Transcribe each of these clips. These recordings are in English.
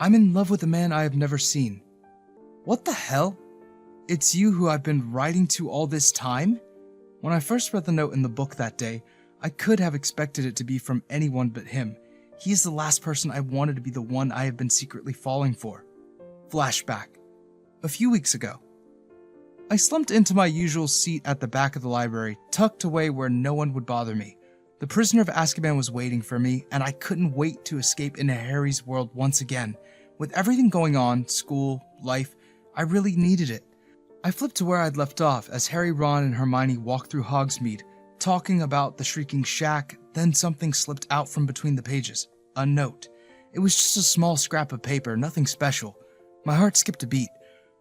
I'm in love with a man I have never seen. What the hell? It's you who I've been writing to all this time? When I first read the note in the book that day, I could have expected it to be from anyone but him. He is the last person I wanted to be the one I have been secretly falling for. Flashback. A few weeks ago. I slumped into my usual seat at the back of the library, tucked away where no one would bother me. The prisoner of Azkaban was waiting for me, and I couldn't wait to escape into Harry's world once again. With everything going on, school, life, I really needed it. I flipped to where I'd left off as Harry, Ron, and Hermione walked through Hogsmeade, talking about the Shrieking Shack. Then something slipped out from between the pages. A note. It was just a small scrap of paper, nothing special. My heart skipped a beat.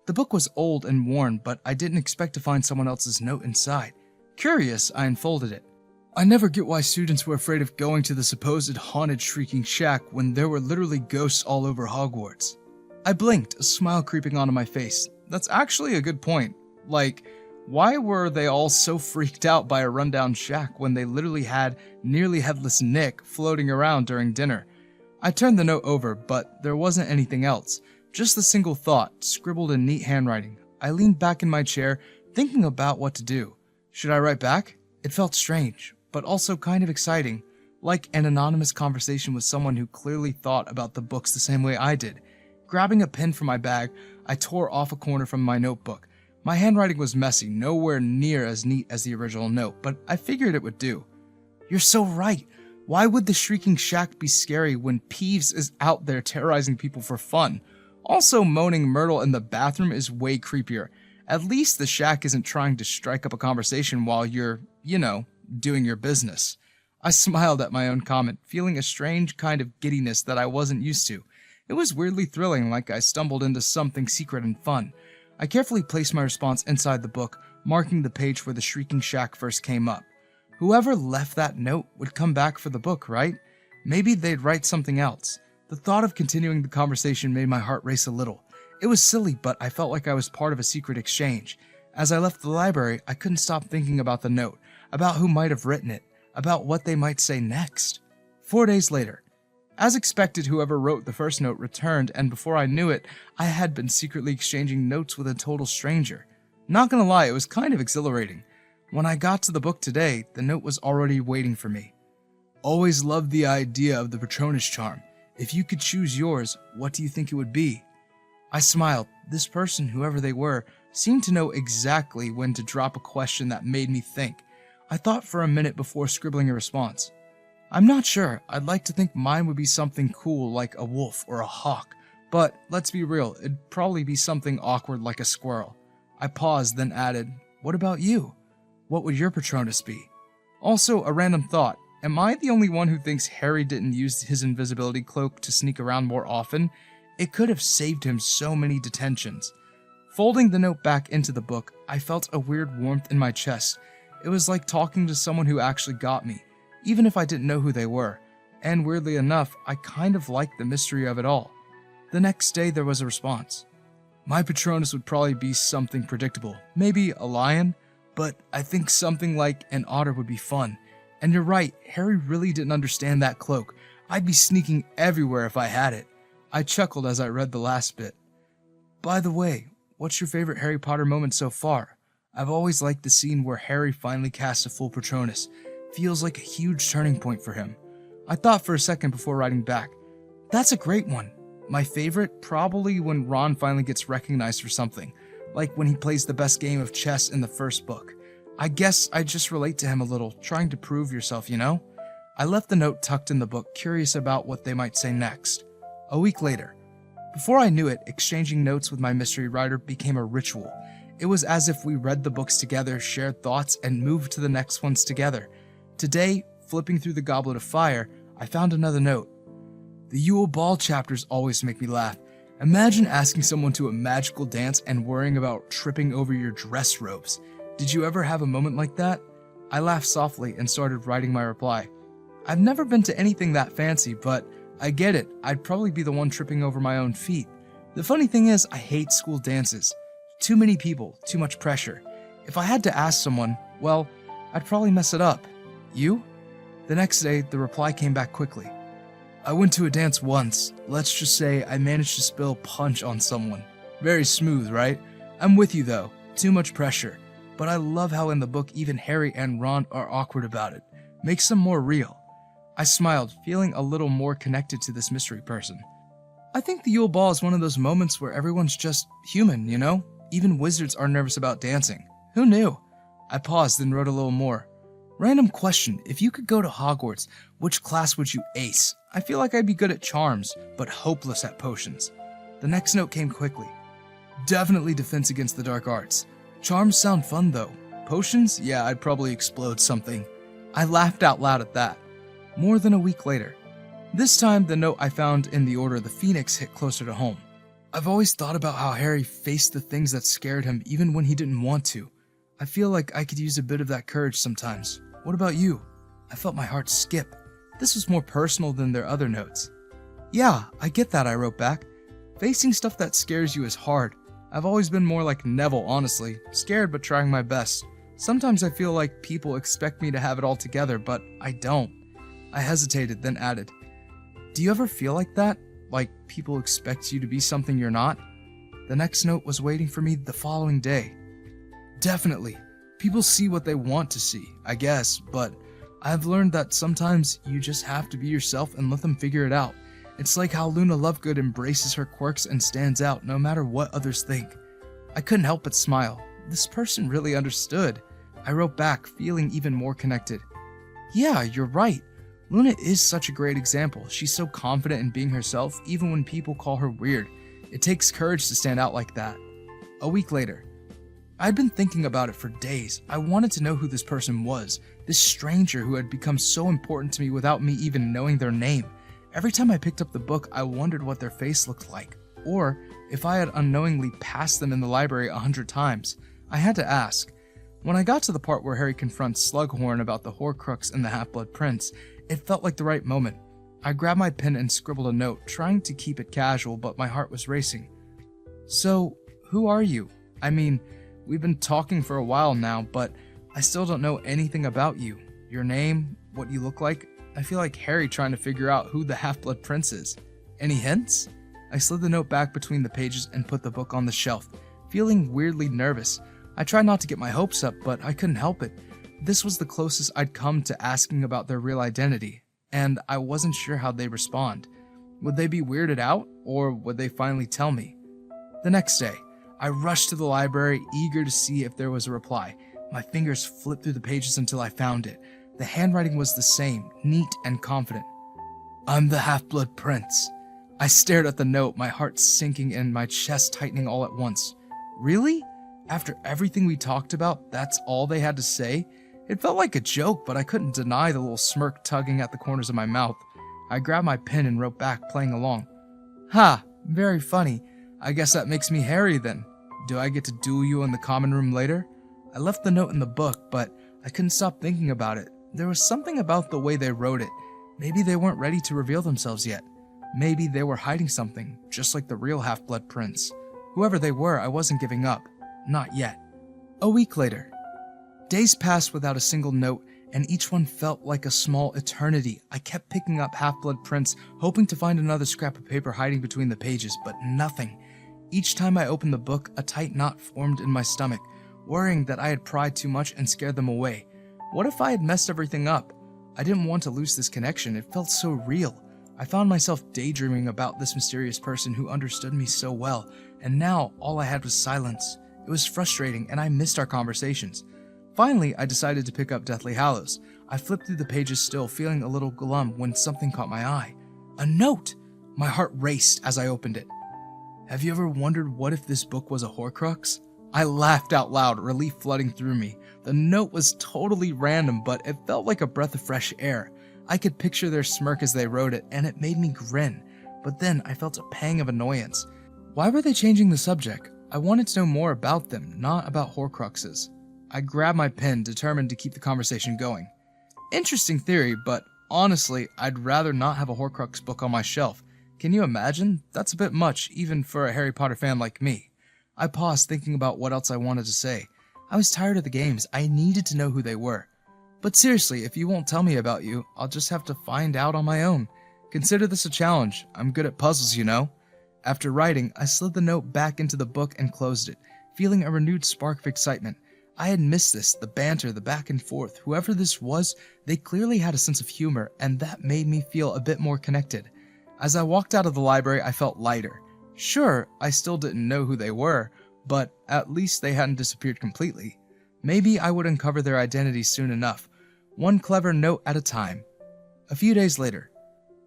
The book was old and worn, but I didn't expect to find someone else's note inside. Curious, I unfolded it. I never get why students were afraid of going to the supposed haunted Shrieking Shack when there were literally ghosts all over Hogwarts. I blinked, a smile creeping onto my face. That's actually a good point. Like, why were they all so freaked out by a rundown shack when they literally had nearly headless Nick floating around during dinner? I turned the note over, but there wasn't anything else. Just a single thought, scribbled in neat handwriting. I leaned back in my chair, thinking about what to do. Should I write back? It felt strange, but also kind of exciting, like an anonymous conversation with someone who clearly thought about the books the same way I did. Grabbing a pen from my bag, I tore off a corner from my notebook. My handwriting was messy, nowhere near as neat as the original note, but I figured it would do. You're so right. Why would the Shrieking Shack be scary when Peeves is out there terrorizing people for fun? Also, moaning Myrtle in the bathroom is way creepier. At least the shack isn't trying to strike up a conversation while you're, doing your business. I smiled at my own comment, feeling a strange kind of giddiness that I wasn't used to. It was weirdly thrilling, like I stumbled into something secret and fun. I carefully placed my response inside the book, marking the page where the Shrieking Shack first came up. Whoever left that note would come back for the book, right? Maybe they'd write something else. The thought of continuing the conversation made my heart race a little. It was silly, but I felt like I was part of a secret exchange. As I left the library, I couldn't stop thinking about the note, about who might have written it, about what they might say next. 4 days later. As expected, whoever wrote the first note returned, and before I knew it, I had been secretly exchanging notes with a total stranger. Not gonna lie, it was kind of exhilarating. When I got to the book today, the note was already waiting for me. Always loved the idea of the Patronus charm. If you could choose yours, what do you think it would be? I smiled. This person, whoever they were, seemed to know exactly when to drop a question that made me think. I thought for a minute before scribbling a response. I'm not sure. I'd like to think mine would be something cool like a wolf or a hawk, but let's be real, it'd probably be something awkward like a squirrel. I paused, then added, what about you? What would your Patronus be? Also, a random thought. Am I the only one who thinks Harry didn't use his invisibility cloak to sneak around more often? It could have saved him so many detentions. Folding the note back into the book, I felt a weird warmth in my chest. It was like talking to someone who actually got me, even if I didn't know who they were. And weirdly enough, I kind of liked the mystery of it all. The next day there was a response. My Patronus would probably be something predictable, maybe a lion, but I think something like an otter would be fun. And you're right, Harry really didn't understand that cloak. I'd be sneaking everywhere if I had it. I chuckled as I read the last bit. By the way, what's your favorite Harry Potter moment so far? I've always liked the scene where Harry finally casts a full Patronus. Feels like a huge turning point for him. I thought for a second before writing back. That's a great one. My favorite, probably when Ron finally gets recognized for something, like when he plays the best game of chess in the first book. I guess I just relate to him a little, trying to prove yourself, I left the note tucked in the book, curious about what they might say next. A week later. Before I knew it, exchanging notes with my mystery writer became a ritual. It was as if we read the books together, shared thoughts, and moved to the next ones together. Today, flipping through the Goblet of Fire, I found another note. The Yule Ball chapters always make me laugh. Imagine asking someone to a magical dance and worrying about tripping over your dress robes. Did you ever have a moment like that? I laughed softly and started writing my reply. I've never been to anything that fancy, but I get it. I'd probably be the one tripping over my own feet. The funny thing is, I hate school dances. Too many people, too much pressure. If I had to ask someone, well, I'd probably mess it up. You? The next day, the reply came back quickly. I went to a dance once. Let's just say I managed to spill punch on someone. Very smooth, right? I'm with you though. Too much pressure. But I love how in the book even Harry and Ron are awkward about it. Makes them more real. I smiled, feeling a little more connected to this mystery person. I think the Yule Ball is one of those moments where everyone's just human, you know? Even wizards are nervous about dancing. Who knew? I paused and wrote a little more. Random question, if you could go to Hogwarts, which class would you ace? I feel like I'd be good at charms, but hopeless at potions. The next note came quickly. Definitely defense against the dark arts. Charms sound fun though. Potions? Yeah, I'd probably explode something. I laughed out loud at that. More than a week later. This time, the note I found in the Order of the Phoenix hit closer to home. I've always thought about how Harry faced the things that scared him even when he didn't want to. I feel like I could use a bit of that courage sometimes. What about you? I felt my heart skip. This was more personal than their other notes. Yeah, I get that, I wrote back. Facing stuff that scares you is hard. I've always been more like Neville, honestly. Scared but trying my best. Sometimes I feel like people expect me to have it all together, but I don't. I hesitated, then added, do you ever feel like that? Like people expect you to be something you're not? The next note was waiting for me the following day. Definitely. People see what they want to see, I guess, but I've learned that sometimes you just have to be yourself and let them figure it out. It's like how Luna Lovegood embraces her quirks and stands out no matter what others think. I couldn't help but smile. This person really understood. I wrote back, feeling even more connected. Yeah, you're right. Luna is such a great example. She's so confident in being herself, even when people call her weird. It takes courage to stand out like that. A week later. I'd been thinking about it for days. I wanted to know who this person was, this stranger who had become so important to me without me even knowing their name. Every time I picked up the book, I wondered what their face looked like, or if I had unknowingly passed them in the library 100 times. I had to ask. When I got to the part where Harry confronts Slughorn about the Horcrux and the Half-Blood Prince, it felt like the right moment. I grabbed my pen and scribbled a note, trying to keep it casual, but my heart was racing. So, who are you? I mean, we've been talking for a while now, but I still don't know anything about you. Your name, what you look like. I feel like Harry trying to figure out who the Half-Blood Prince is. Any hints? I slid the note back between the pages and put the book on the shelf, feeling weirdly nervous. I tried not to get my hopes up, but I couldn't help it. This was the closest I'd come to asking about their real identity, and I wasn't sure how they'd respond. Would they be weirded out, or would they finally tell me? The next day, I rushed to the library, eager to see if there was a reply. My fingers flipped through the pages until I found it. The handwriting was the same, neat and confident. I'm the Half-Blood Prince. I stared at the note, my heart sinking and my chest tightening all at once. Really? After everything we talked about, that's all they had to say? It felt like a joke, but I couldn't deny the little smirk tugging at the corners of my mouth. I grabbed my pen and wrote back, playing along. Ha! Very funny. I guess that makes me Harry then. Do I get to duel you in the common room later? I left the note in the book, but I couldn't stop thinking about it. There was something about the way they wrote it. Maybe they weren't ready to reveal themselves yet. Maybe they were hiding something, just like the real Half-Blood Prince. Whoever they were, I wasn't giving up. Not yet. A week later. Days passed without a single note, and each one felt like a small eternity. I kept picking up Half-Blood Prince, hoping to find another scrap of paper hiding between the pages, but nothing. Each time I opened the book, a tight knot formed in my stomach, worrying that I had pried too much and scared them away. What if I had messed everything up? I didn't want to lose this connection. It felt so real. I found myself daydreaming about this mysterious person who understood me so well, and now all I had was silence. It was frustrating, and I missed our conversations. Finally, I decided to pick up Deathly Hallows. I flipped through the pages still, feeling a little glum when something caught my eye. A note! My heart raced as I opened it. Have you ever wondered what if this book was a Horcrux? I laughed out loud, relief flooding through me. The note was totally random, but it felt like a breath of fresh air. I could picture their smirk as they wrote it, and it made me grin. But then I felt a pang of annoyance. Why were they changing the subject? I wanted to know more about them, not about Horcruxes. I grabbed my pen, determined to keep the conversation going. Interesting theory, but honestly, I'd rather not have a Horcrux book on my shelf. Can you imagine? That's a bit much, even for a Harry Potter fan like me. I paused, thinking about what else I wanted to say. I was tired of the games. I needed to know who they were. But seriously, if you won't tell me about you, I'll just have to find out on my own. Consider this a challenge. I'm good at puzzles, you know. After writing, I slid the note back into the book and closed it, feeling a renewed spark of excitement. I had missed this, the banter, the back and forth. Whoever this was, they clearly had a sense of humor, and that made me feel a bit more connected. As I walked out of the library, I felt lighter. Sure, I still didn't know who they were, but at least they hadn't disappeared completely. Maybe I would uncover their identity soon enough, one clever note at a time. A few days later,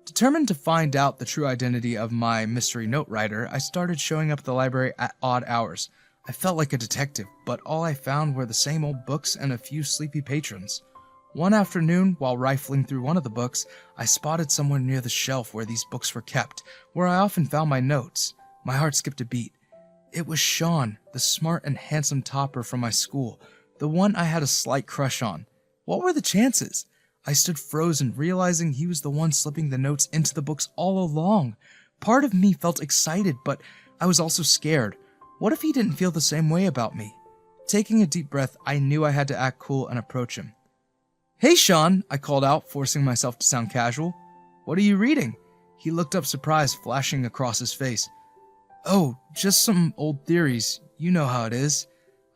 determined to find out the true identity of my mystery note writer, I started showing up at the library at odd hours. I felt like a detective, but all I found were the same old books and a few sleepy patrons. One afternoon, while rifling through one of the books, I spotted someone near the shelf where these books were kept, where I often found my notes. My heart skipped a beat. It was Sean, the smart and handsome topper from my school, the one I had a slight crush on. What were the chances? I stood frozen, realizing he was the one slipping the notes into the books all along. Part of me felt excited, but I was also scared. What if he didn't feel the same way about me? Taking a deep breath, I knew I had to act cool and approach him. "Hey, Sean," I called out, forcing myself to sound casual. "What are you reading?" He looked up, surprise flashing across his face. "Oh, just some old theories. You know how it is."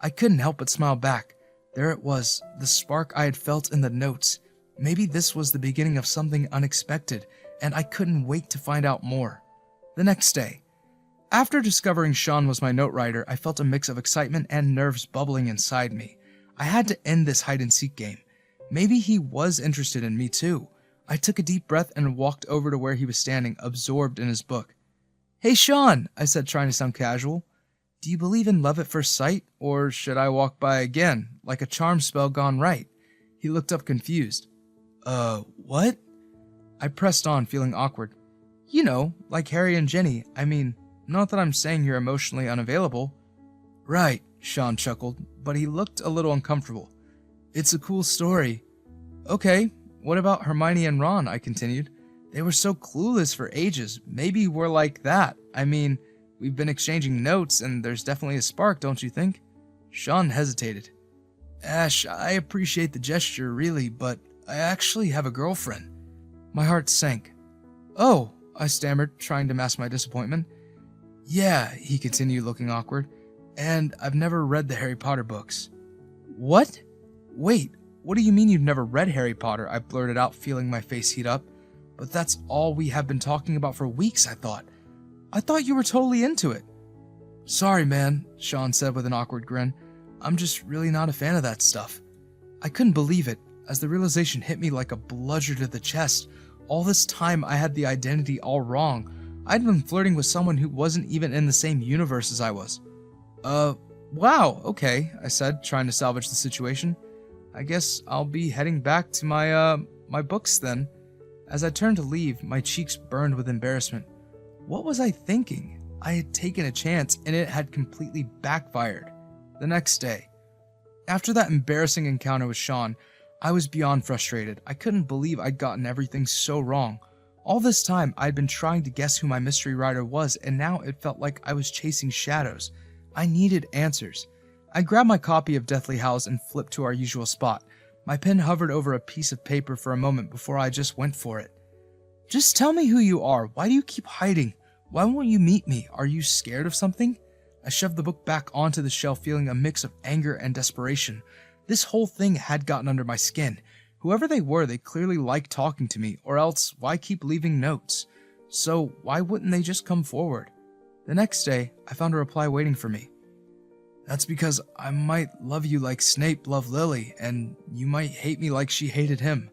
I couldn't help but smile back. There it was, the spark I had felt in the notes. Maybe this was the beginning of something unexpected, and I couldn't wait to find out more. The next day, after discovering Sean was my note writer, I felt a mix of excitement and nerves bubbling inside me. I had to end this hide-and-seek game. Maybe he was interested in me too. I took a deep breath and walked over to where he was standing, absorbed in his book. "Hey, Sean," I said, trying to sound casual. "Do you believe in love at first sight, or should I walk by again, like a charm spell gone right?" He looked up confused. What?" I pressed on, feeling awkward. "You know, like Harry and Jenny. I mean, not that I'm saying you're emotionally unavailable." "Right," Sean chuckled, but he looked a little uncomfortable. "It's a cool story." "Okay, what about Hermione and Ron?" I continued. "They were so clueless for ages. Maybe we're like that. I mean, we've been exchanging notes, and there's definitely a spark, don't you think?" Sean hesitated. "Ash, I appreciate the gesture, really, but I actually have a girlfriend." My heart sank. "Oh," I stammered, trying to mask my disappointment. "Yeah," he continued, looking awkward, "and I've never read the Harry Potter books." "What? Wait, what do you mean you've never read Harry Potter?" I blurted out, feeling my face heat up. "But that's all we have been talking about for weeks, I thought. I thought you were totally into it." "Sorry, man," Sean said with an awkward grin. "I'm just really not a fan of that stuff." I couldn't believe it, as the realization hit me like a bludgeon to the chest. All this time I had the identity all wrong. I'd been flirting with someone who wasn't even in the same universe as I was. Wow, okay," I said, trying to salvage the situation. "I guess I'll be heading back to my books then." As I turned to leave, my cheeks burned with embarrassment. What was I thinking? I had taken a chance, and it had completely backfired. The next day, after that embarrassing encounter with Sean, I was beyond frustrated. I couldn't believe I'd gotten everything so wrong. All this time, I'd been trying to guess who my mystery writer was, and now it felt like I was chasing shadows. I needed answers. I grabbed my copy of Deathly Hallows and flipped to our usual spot. My pen hovered over a piece of paper for a moment before I just went for it. "Just tell me who you are. Why do you keep hiding? Why won't you meet me? Are you scared of something?" I shoved the book back onto the shelf, feeling a mix of anger and desperation. This whole thing had gotten under my skin. Whoever they were, they clearly liked talking to me, or else why keep leaving notes? So why wouldn't they just come forward? The next day, I found a reply waiting for me. "That's because I might love you like Snape loved Lily, and you might hate me like she hated him."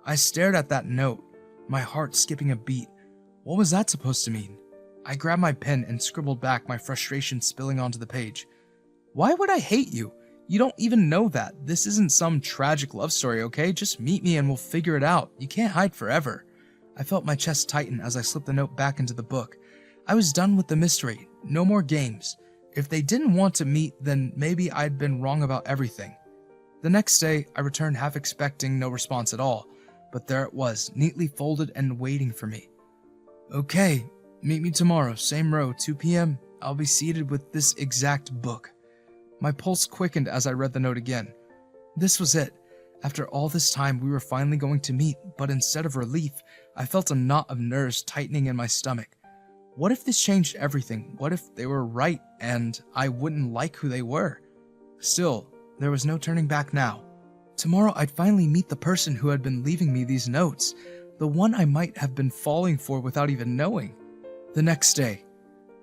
I stared at that note, my heart skipping a beat. What was that supposed to mean? I grabbed my pen and scribbled back, my frustration spilling onto the page. "Why would I hate you? You don't even know that. This isn't some tragic love story, okay? Just meet me and we'll figure it out. You can't hide forever." I felt my chest tighten as I slipped the note back into the book. I was done with the mystery. No more games. If they didn't want to meet, then maybe I'd been wrong about everything. The next day, I returned half expecting no response at all, but there it was, neatly folded and waiting for me. "Okay, meet me tomorrow, same row, 2 p.m. I'll be seated with this exact book." My pulse quickened as I read the note again. This was it. After all this time, we were finally going to meet, but instead of relief, I felt a knot of nerves tightening in my stomach. What if this changed everything? What if they were right and I wouldn't like who they were? Still, there was no turning back now. Tomorrow I'd finally meet the person who had been leaving me these notes, the one I might have been falling for without even knowing. The next day.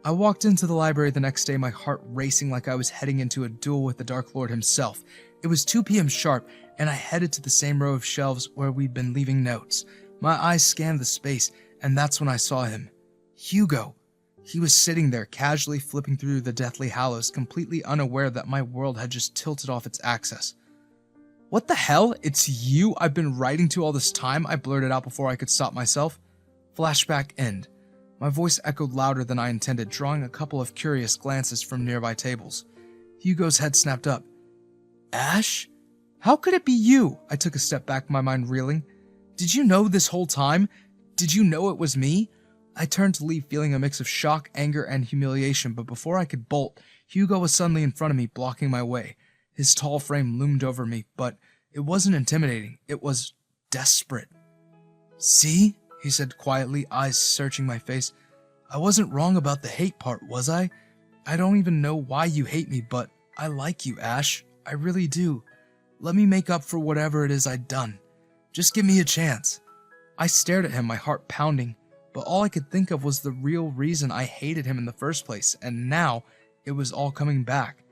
I walked into the library the next day, my heart racing like I was heading into a duel with the Dark Lord himself. It was 2 p.m. sharp, and I headed to the same row of shelves where we'd been leaving notes. My eyes scanned the space, and that's when I saw him. Hugo. He was sitting there, casually flipping through the Deathly Hallows, completely unaware that my world had just tilted off its axis. "What the hell? It's you I've been writing to all this time?" I blurted out before I could stop myself. Flashback end. My voice echoed louder than I intended, drawing a couple of curious glances from nearby tables. Hugo's head snapped up. "Ash? How could it be you?" I took a step back, my mind reeling. "Did you know this whole time? Did you know it was me?" I turned to leave, feeling a mix of shock, anger, and humiliation, but before I could bolt, Hugo was suddenly in front of me, blocking my way. His tall frame loomed over me, but it wasn't intimidating. It was desperate. "See?" he said quietly, eyes searching my face. "I wasn't wrong about the hate part, was I? I don't even know why you hate me, but I like you, Ash. I really do. Let me make up for whatever it is I'd done. Just give me a chance." I stared at him, my heart pounding, but all I could think of was the real reason I hated him in the first place, and now it was all coming back.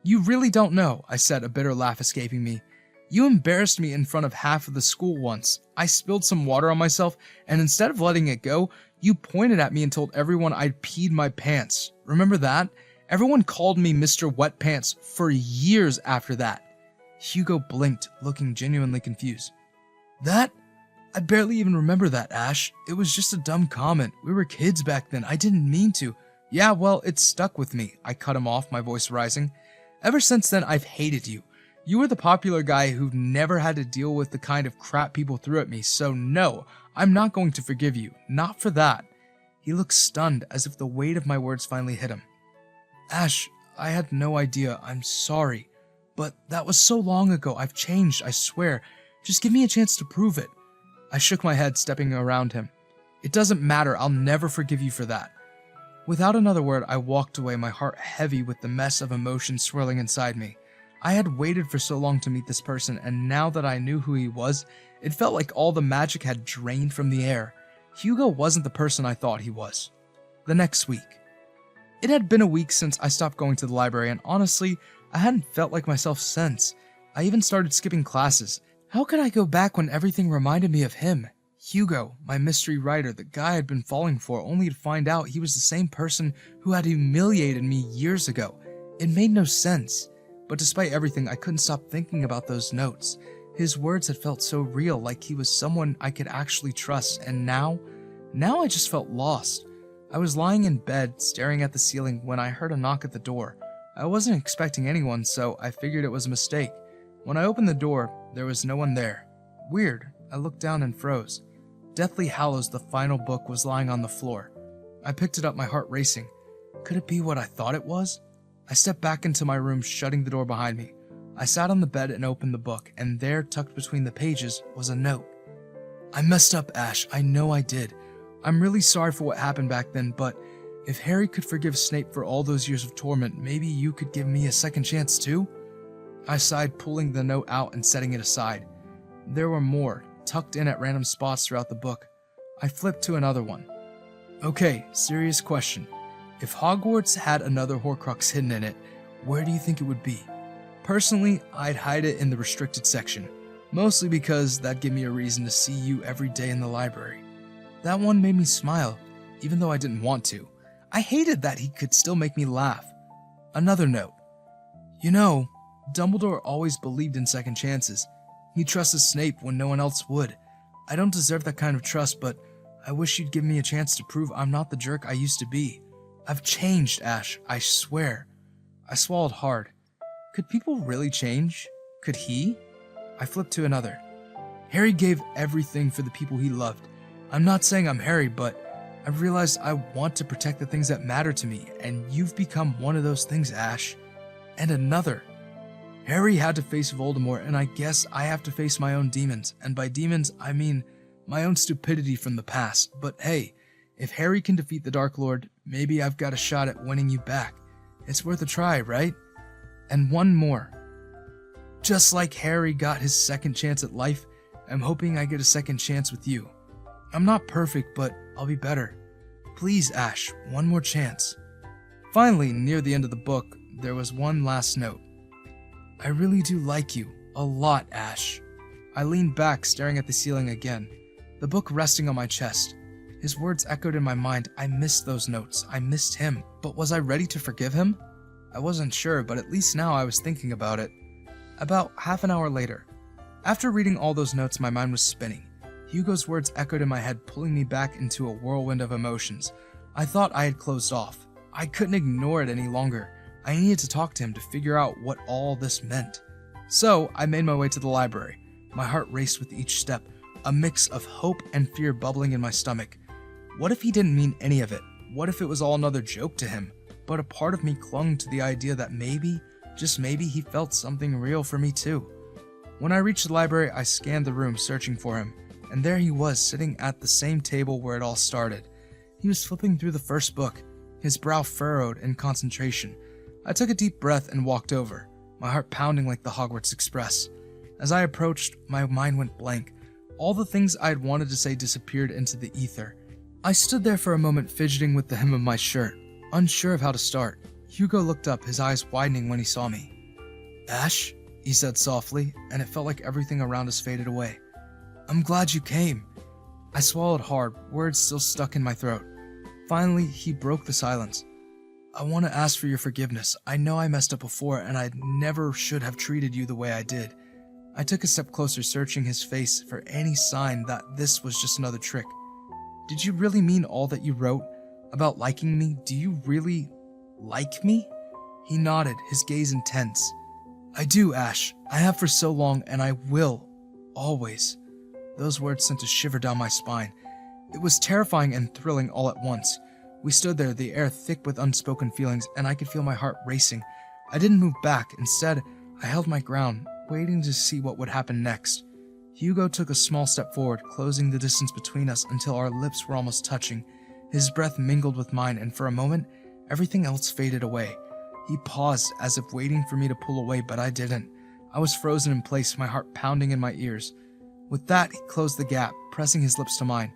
"You really don't know," I said, a bitter laugh escaping me. "You embarrassed me in front of half of the school once. I spilled some water on myself, and instead of letting it go, you pointed at me and told everyone I'd peed my pants. Remember that? Everyone called me Mr. Wet Pants for years after that." Hugo blinked, looking genuinely confused. "That? I barely even remember that, Ash. It was just a dumb comment. We were kids back then. I didn't mean to." "Yeah, well, it stuck with me." I cut him off, my voice rising. "Ever since then, I've hated you. You were the popular guy who never had to deal with the kind of crap people threw at me, so no, I'm not going to forgive you. Not for that." He looked stunned, as if the weight of my words finally hit him. "Ash, I had no idea. I'm sorry. But that was so long ago. I've changed, I swear. Just give me a chance to prove it." I shook my head, stepping around him. "It doesn't matter. I'll never forgive you for that." Without another word, I walked away, my heart heavy with the mess of emotions swirling inside me. I had waited for so long to meet this person, and now that I knew who he was, it felt like all the magic had drained from the air. Hugo wasn't the person I thought he was. The next week. It had been a week since I stopped going to the library, and honestly, I hadn't felt like myself since. I even started skipping classes. How could I go back when everything reminded me of him? Hugo, my mystery writer, the guy I'd been falling for, only to find out he was the same person who had humiliated me years ago. It made no sense. But despite everything, I couldn't stop thinking about those notes. His words had felt so real, like he was someone I could actually trust, and now I just felt lost. I was lying in bed, staring at the ceiling, when I heard a knock at the door. I wasn't expecting anyone, so I figured it was a mistake. When I opened the door, there was no one there. Weird. I looked down and froze. Deathly Hallows, the final book, was lying on the floor. I picked it up, my heart racing. Could it be what I thought it was? I stepped back into my room, shutting the door behind me. I sat on the bed and opened the book, and there, tucked between the pages, was a note. "I messed up, Ash. I know I did. I'm really sorry for what happened back then, but if Harry could forgive Snape for all those years of torment, maybe you could give me a second chance too?" I sighed, pulling the note out and setting it aside. There were more, tucked in at random spots throughout the book. I flipped to another one. "Okay, serious question. If Hogwarts had another Horcrux hidden in it, where do you think it would be? Personally, I'd hide it in the restricted section, mostly because that'd give me a reason to see you every day in the library." That one made me smile, even though I didn't want to. I hated that he could still make me laugh. Another note. "You know, Dumbledore always believed in second chances. He trusted Snape when no one else would. I don't deserve that kind of trust, but I wish you'd give me a chance to prove I'm not the jerk I used to be. I've changed, Ash, I swear." I swallowed hard. Could people really change? Could he? I flipped to another. "Harry gave everything for the people he loved. I'm not saying I'm Harry, but I've realized I want to protect the things that matter to me, and you've become one of those things, Ash." And another. "Harry had to face Voldemort, and I guess I have to face my own demons, and by demons, I mean my own stupidity from the past, but hey, if Harry can defeat the Dark Lord, maybe I've got a shot at winning you back. It's worth a try, right? And one more. Just like Harry got his second chance at life, I'm hoping I get a second chance with you. I'm not perfect, but I'll be better. Please, Ash, one more chance. Finally, near the end of the book, there was one last note. I really do like you, a lot, Ash. I leaned back, staring at the ceiling again, the book resting on my chest. His words echoed in my mind. I missed those notes. I missed him. But was I ready to forgive him? I wasn't sure, but at least now I was thinking about it. About half an hour later, after reading all those notes, my mind was spinning. Hugo's words echoed in my head, pulling me back into a whirlwind of emotions. I thought I had closed off. I couldn't ignore it any longer. I needed to talk to him to figure out what all this meant. So I made my way to the library. My heart raced with each step, a mix of hope and fear bubbling in my stomach. What if he didn't mean any of it? What if it was all another joke to him? But a part of me clung to the idea that maybe, just maybe, he felt something real for me too. When I reached the library, I scanned the room searching for him, and there he was, sitting at the same table where it all started. He was flipping through the first book, his brow furrowed in concentration. I took a deep breath and walked over, my heart pounding like the Hogwarts Express. As I approached, my mind went blank. All the things I had wanted to say disappeared into the ether. I stood there for a moment, fidgeting with the hem of my shirt, unsure of how to start. Hugo looked up, his eyes widening when he saw me. Ash, he said softly, and it felt like everything around us faded away. I'm glad you came. I swallowed hard, words still stuck in my throat. Finally, he broke the silence. I want to ask for your forgiveness. I know I messed up before, and I never should have treated you the way I did. I took a step closer, searching his face for any sign that this was just another trick. Did you really mean all that you wrote about liking me? Do you really like me? He nodded, his gaze intense. I do, Ash. I have for so long, and I will. Always. Those words sent a shiver down my spine. It was terrifying and thrilling all at once. We stood there, the air thick with unspoken feelings, and I could feel my heart racing. I didn't move back. Instead, I held my ground, waiting to see what would happen next. Hugo took a small step forward, closing the distance between us until our lips were almost touching. His breath mingled with mine, and for a moment, everything else faded away. He paused, as if waiting for me to pull away, but I didn't. I was frozen in place, my heart pounding in my ears. With that, he closed the gap, pressing his lips to mine.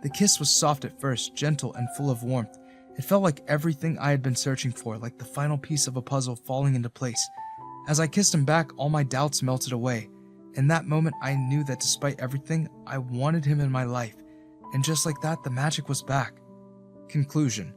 The kiss was soft at first, gentle and full of warmth. It felt like everything I had been searching for, like the final piece of a puzzle falling into place. As I kissed him back, all my doubts melted away. In that moment, I knew that despite everything, I wanted him in my life. And just like that, the magic was back. Conclusion.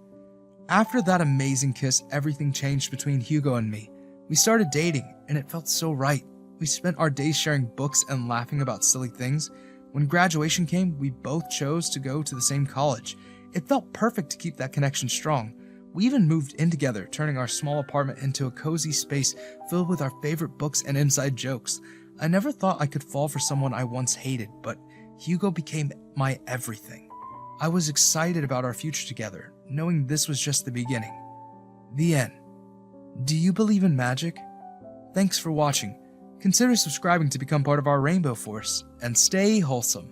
After that amazing kiss, everything changed between Hugo and me. We started dating, and it felt so right. We spent our days sharing books and laughing about silly things. When graduation came, we both chose to go to the same college. It felt perfect to keep that connection strong. We even moved in together, turning our small apartment into a cozy space filled with our favorite books and inside jokes. I never thought I could fall for someone I once hated, but Hugo became my everything. I was excited about our future together, knowing this was just the beginning. The end. Do you believe in magic? Thanks for watching. Consider subscribing to become part of our Rainbow Force, and stay wholesome.